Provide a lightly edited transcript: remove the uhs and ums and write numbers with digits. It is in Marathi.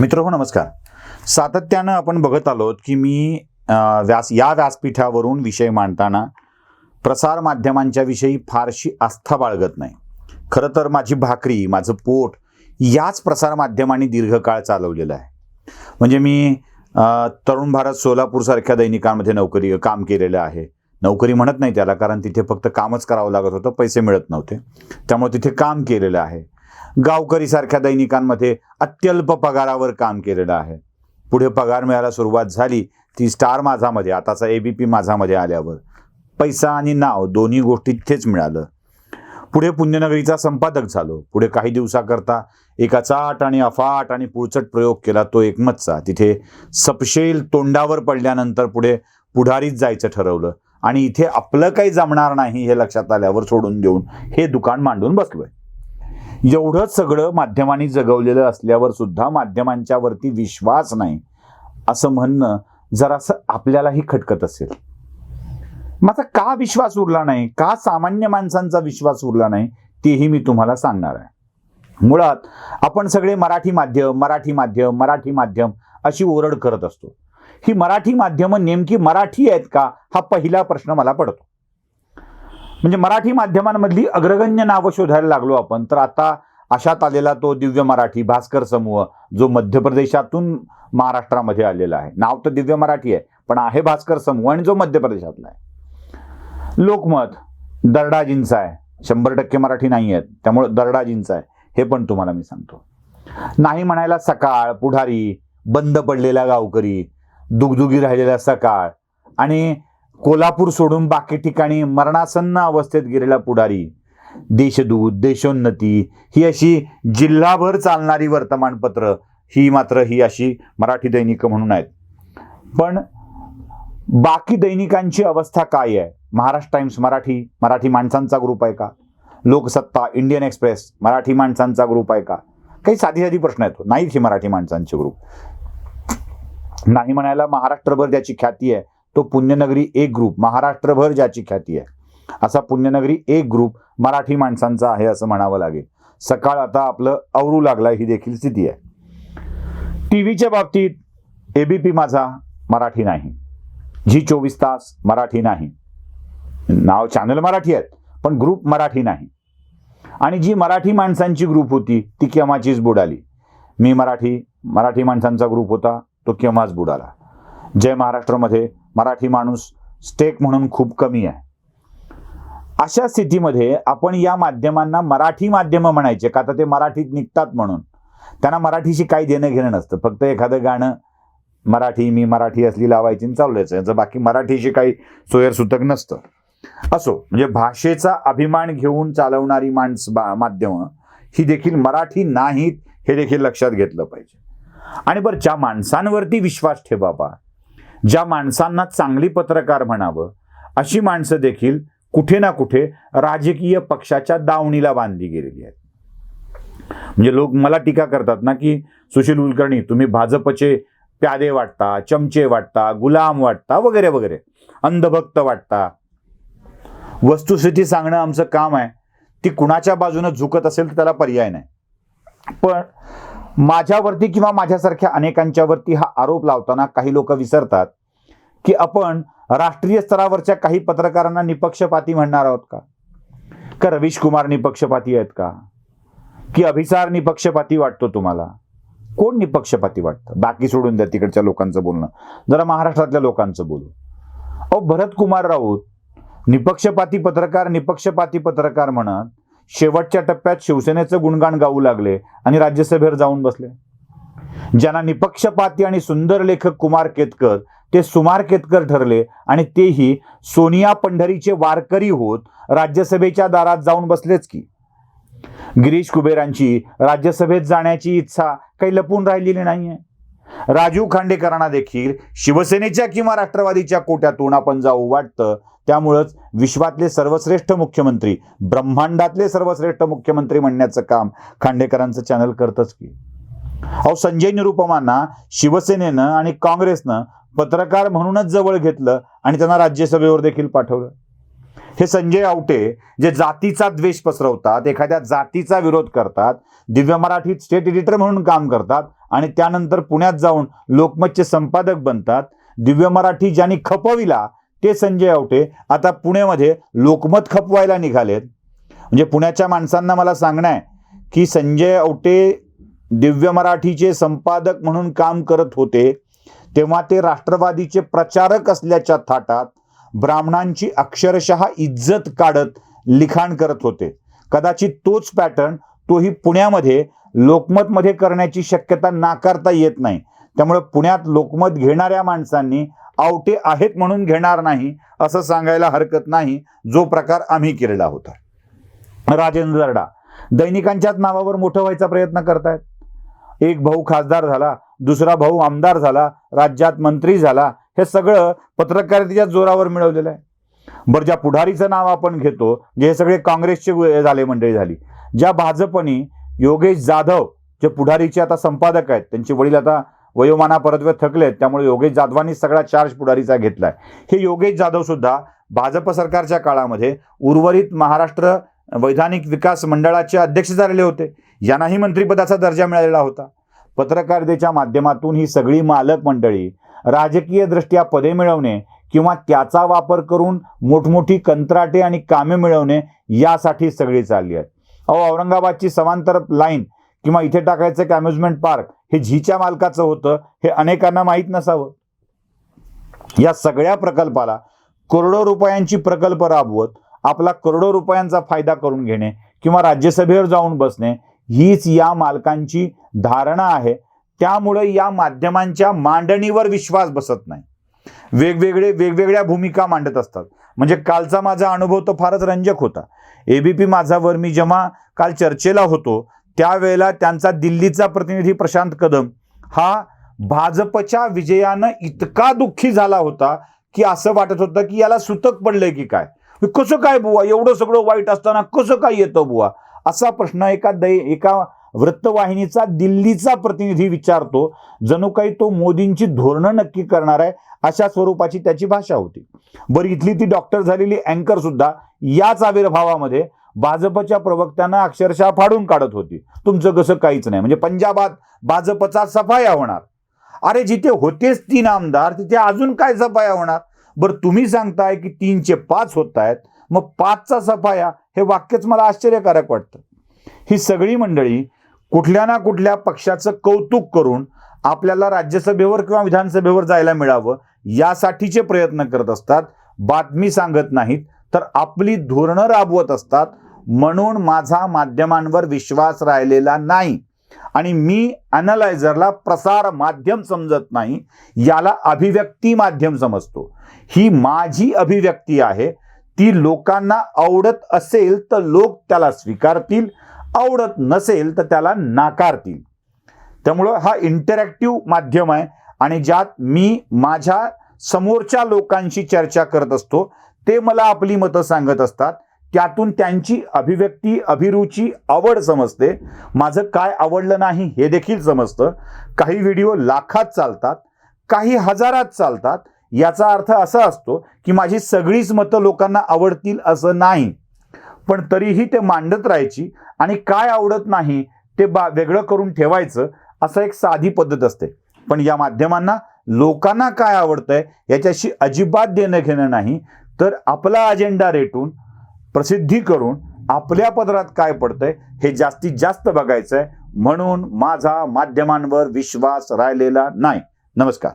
मित्रहो नमस्कार. सातत्यानं आपण बघत आलोत की मी या व्यासपीठावरून विषय मांडताना प्रसार माध्यमांच्या विषयी फारशी आस्था बाळगत नाही. खरं तर माझी भाकरी, माझं पोट याच प्रसार माध्यमांनी दीर्घकाळ चालवलेलं आहे. म्हणजे मी तरुण भारत सोलापूरसारख्या दैनिकांमध्ये काम केलेलं आहे. नोकरी म्हणत नाही त्याला, कारण तिथे फक्त कामच करावं लागत होतं, पैसे मिळत नव्हते, त्यामुळे तिथे काम केलेलं आहे. गावकरी सारख्या दैनिकांमध्ये अत्यल्प पगारावर काम केलेलं आहे. पुढे पगार मिळायला सुरुवात झाली ती स्टार माझामध्ये, आताचा ABP माझामध्ये आल्यावर पैसा आणि नाव दोन्ही गोष्टी तिथेच मिळालं. पुढे पुण्यनगरीचा संपादक झालो. पुढे काही दिवसाकरता एका चाट आणि अफाट आणि पुळचट प्रयोग केला, तो एकमतचा. तिथे सपशेल तोंडावर पडल्यानंतर पुढे पुढारीच जायचं ठरवलं आणि इथे आपलं काही जमणार नाही हे लक्षात आल्यावर सोडून देऊन हे दुकान मांडून बसलोय. एवढंच सगळं माध्यमांनी जगवलेलं असल्यावर सुद्धा माध्यमांच्या वरती विश्वास नाही असं म्हणणं जरासं आपल्यालाही खटकत असेल. माझा का विश्वास उरला नाही, का सामान्य माणसांचा विश्वास उरला नाही, तेही मी तुम्हाला सांगणार आहे. मुळात आपण सगळे मराठी माध्यम अशी ओरड करत असतो. ही मराठी माध्यमं नेमकी मराठी आहेत का, हा पहिला प्रश्न मला पडतो. म्हणजे मराठी माध्यमांमधली अग्रगण्य नावं शोधायला लागलो आपण तर आता अशात आलेला तो दिव्य मराठी भास्कर समूह, जो मध्य प्रदेशातून महाराष्ट्रामध्ये आलेला आहे. नाव तर दिव्य मराठी आहे, पण आहे भास्कर समूह आणि जो मध्य प्रदेशातला आहे. लोकमत दर्डाजींचा आहे, 100% मराठी नाही आहेत, त्यामुळे दर्डाजींचा आहे, हे पण तुम्हाला मी सांगतो. नाही म्हणायला सकाळ, पुढारी, बंद पडलेला गावकरी, दुगदुगी राहिलेला सकाळ आणि कोल्हापूर सोडून बाकी ठिकाणी मरणासन्न अवस्थेत गेलेला पुढारी, देशदूत, देशोन्नती ही अशी जिल्हाभर चालणारी वर्तमानपत्र ही अशी मराठी दैनिकं म्हणून आहेत. पण बाकी दैनिकांची अवस्था काय आहे? महाराष्ट्र टाइम्स मराठी माणसांचा ग्रुप आहे का? लोकसत्ता, इंडियन एक्सप्रेस मराठी माणसांचा ग्रुप आहे का? काही साधी प्रश्न येतो. नाहीत ही मराठी माणसांचे ग्रुप. नाही म्हणायला महाराष्ट्रभर ज्याची ख्याती आहे तो पुण्यनगरी एक ग्रुप, महाराष्ट्रभर ज्याची ख्याती आहे असा पुण्यनगरी एक ग्रुप मराठी माणसांचा आहे असं म्हणावं लागेल. सकाळ आता आपलं आवरू लागला, ही देखील स्थिती आहे. टीव्हीच्या बाबतीत ABP माझा मराठी नाही, Zee24 तास मराठी नाही, नाव चॅनल मराठी आहेत पण ग्रुप मराठी नाही. आणि जी मराठी माणसांची ग्रुप होती ती केव्हाचीच बुडाली. मी मराठी माणसांचा ग्रुप होता तो केव्हाच बुडाला. जय महाराष्ट्रामध्ये मराठी माणूस स्टेक म्हणून खूप कमी आहे. अशा स्थितीमध्ये आपण या माध्यमांना मराठी माध्यमं म्हणायचे का, तर ते मराठीत निघतात म्हणून. त्यांना मराठीशी काही देणं घेणं नसतं, फक्त एखादं गाणं मी मराठी असली लावायची आणि चालवायचं, याचं बाकी मराठीशी काही सोयरसुतक नसतं. असो, म्हणजे भाषेचा अभिमान घेऊन चालवणारी माध्यमं ही देखील मराठी नाहीत हे देखील लक्षात घेतलं पाहिजे. आणि बरं, ज्या माणसांवरती विश्वास ठेवावा, ज्या माणसांना चांगली पत्रकार म्हणावं, अशी माणसं देखील कुठे ना कुठे राजकीय पक्षाच्या दावणीला बांधली गेलेली आहेत. म्हणजे लोक मला टीका करतात ना की सुशील कुलकर्णी, तुम्ही भाजपचे प्यादे वाटता, चमचे वाटता, गुलाम वाटता, वगैरे वगैरे, अंधभक्त वाटता. वस्तुस्थिती सांगणं आमचं काम आहे. ती कुणाच्या बाजूने झुकत असेल तर त्याला पर्याय नाही. पण माझ्यावरती किंवा माझ्यासारख्या अनेकांच्यावरती हा आरोप लावताना काही लोक विसरतात की आपण राष्ट्रीय स्तरावरच्या काही पत्रकारांना निपक्षपाती म्हणणार आहोत का? का रवीश कुमार निपक्षपाती आहेत का? की अभिसार निपक्षपाती वाटतो तुम्हाला? कोण निपक्षपाती वाटतं? बाकी सोडून द्या तिकडच्या लोकांचं बोलणं, जरा महाराष्ट्रातल्या लोकांचं बोलू. भरत कुमार राऊत निपक्षपाती पत्रकार म्हणत शेवटच्या टप्प्यात शिवसेनेचं गुणगान गाऊ लागले आणि राज्यसभेवर जाऊन बसले. ज्यांना निपक्षपाती आणि सुंदर लेखक कुमार केतकर ते सुमार केतकर ठरले आणि तेही सोनिया पंढरीचे वारकरी होत राज्यसभेच्या दारात जाऊन बसलेच की. गिरीश कुबेरांची राज्यसभेत जाण्याची इच्छा काही लपून राहिलेली नाहीये. राजीव खांडेकरांना देखील शिवसेनेच्या किंवा राष्ट्रवादीच्या कोट्यातून आपण जाऊ वाटतं. त्यामुळंच विश्वातले सर्वश्रेष्ठ मुख्यमंत्री, ब्रह्मांडातले सर्वश्रेष्ठ मुख्यमंत्री म्हणण्याचं काम खांडेकरांचं चॅनल करतच की. संजय निरुपमांना शिवसेनेनं आणि काँग्रेसनं पत्रकार म्हणूनच जवळ घेतलं आणि त्यांना राज्यसभेवर देखील पाठवलं. हे संजय आवटे जे जातीचा द्वेष पसरवतात, एखाद्या जातीचा विरोध करतात, दिव्य मराठीत स्टेट एडिटर म्हणून काम करतात आणि त्यानंतर पुण्यात जाऊन लोकमतचे संपादक बनतात. दिव्य मराठी ज्यांनी खपविला ते संजय आवटे आता पुण्यामध्ये लोकमत खपवायला निघालेत. म्हणजे पुण्याच्या माणसांना मला सांगणं आहे की संजय आवटे दिव्य मराठीचे संपादक म्हणून काम करत होते तेव्हा ते राष्ट्रवादीचे प्रचारक असल्याच्या थाटात ब्राह्मणांची अक्षरशः इज्जत काढत लिखाण करत होते. कदाचित तोच पॅटर्न तोही पुण्यामध्ये लोकमतमध्ये करण्याची शक्यता नाकारता येत नाही. त्यामुळे पुण्यात लोकमत घेणाऱ्या माणसांनी आवटे आहेत म्हणून घेणार नाही असं सांगायला हरकत नाही, जो प्रकार आम्ही केलेला होता. राजेंद्र दर्डा दैनिकांच्याच नावावर मोठं व्हायचा प्रयत्न करतायत. एक भाऊ खासदार झाला, दुसरा भाऊ आमदार झाला, राज्यात मंत्री झाला, हे सगळं पत्रकारितेच्या जोरावर मिळवलेलं आहे. बरं, ज्या पुढारीचं नाव आपण घेतो, जे हे सगळे काँग्रेसचे झाले मंडळी झाली, ज्या भाजपनी योगेश जाधव जे पुढारीचे आता संपादक आहेत, त्यांचे वडील आता वयोमानापरत्वे थकलेत, त्यामुळे योगेश जाधवांनी सगळा चार्ज पुढारीचा घेतलाय. हे योगेश जाधव सुद्धा भाजप सरकारच्या काळामध्ये उर्वरित महाराष्ट्र वैधानिक विकास मंडळाचे अध्यक्ष झालेले होते. यांनाही मंत्रिपदाचा दर्जा मिळालेला होता. पत्रकारितेच्या माध्यमातून ही सगळी मालक मंडळी राजकीय दृष्ट्या पदे मिळवणे किंवा त्याचा वापर करून मोठमोठी कंत्राटे आणि कामे मिळवणे यासाठी सगळी चालली आहेत. औरंगाबादची समांतर लाईन किंवा इथे टाकायचं एक अम्युजमेंट पार्क हे झीच्या मालकाचं होतं, हे अनेकांना माहीत नसावं. या सगळ्या प्रकल्पाला करोडो रुपयांची प्रकल्प राबवत आपला करोडो रुपयांचा फायदा करून घेणे किंवा राज्यसभेवर जाऊन बसणे हीच या मालकांची धारणा आहे. त्यामुळे या माध्यमांच्या मांडणीवर विश्वास बसत नाही. वेगवेगळ्या भूमिका मांडत असतात. म्हणजे कालचा माझा अनुभव तर फारच रंजक होता. एबीपी माझावर मी जेव्हा काल चर्चेला होतो त्यावेळेला त्यांचा दिल्लीचा प्रतिनिधी प्रशांत कदम हा भाजपच्या विजयानं इतका दुःखी झाला होता की असं वाटत होतं की याला सुतक पडलंय की काय, कसं काय बुवा, एवढं सगळं वाईट असताना कसं काय येतं बुवा, असा प्रश्न एका वृत्तवाहिनीचा दिल्लीचा प्रतिनिधी विचारतो. जणू काही तो मोदींची धोरणं नक्की करणार आहे अशा स्वरूपाची त्याची भाषा होती. बरं, इथली ती डॉक्टर झालेली अँकर सुद्धा याच आविर्भावामध्ये भाजपच्या प्रवक्त्यांना अक्षरशः फाडून काढत होती. तुमचं कसं काहीच नाही, म्हणजे पंजाबात भाजपचा सफाया होणार. अरे, जिथे होतेच 3 आमदार तिथे अजून काय सफाया होणार? बरं, तुम्ही सांगताय की 3चे 5 होत आहेत, मग 5चा सफाया, हे वाक्यच मला आश्चर्यकारक वाटतं. ही सगळी मंडळी कुठल्या ना कुठल्या पक्षाचं कौतुक करून आपल्याला राज्यसभेवर किंवा विधानसभेवर जायला मिळावं यासाठीचे प्रयत्न करत असतात. बातमी सांगत नाहीत, तर आपली धोरणं राबवत असतात. म्हणून माझा माध्यमांवर विश्वास राहिलेला नाही आणि मी अॅनालायझरला प्रसार माध्यम समजत नाही, याला अभिव्यक्ती माध्यम समजतो. ही माझी अभिव्यक्ती आहे. ती लोकांना आवडत असेल तर लोक त्याला स्वीकारतील, आवडत नसेल तर त्याला नाकारतील. त्यामुळं हा इंटरॅक्टिव्ह माध्यम आहे आणि ज्यात मी माझ्या समोरच्या लोकांशी चर्चा करत असतो. ते मला आपली मतं सांगत असतात. त्यातून त्यांची अभिव्यक्ती, अभिरुची, आवड समजते. माझं काय आवडलं नाही हे देखील समजतं. काही व्हिडिओ लाखात चालतात, काही हजारात चालतात. याचा अर्थ असा असतो की माझी सगळीच मतं लोकांना आवडतील असं नाही, पण तरीही ते मांडत राहायची आणि काय आवडत नाही ते वेगळं करून ठेवायचं, असं एक साधी पद्धत असते. पण या माध्यमांना लोकांना काय आवडतंय याच्याशी अजिबात देणं घेणं नाही, तर आपला अजेंडा रेटून प्रसिद्धी करून आपल्या पदरात काय पडतंय हे जास्तीत जास्त बघायचंय. म्हणून माझा माध्यमांवर विश्वास राहिलेला नाही. नमस्कार.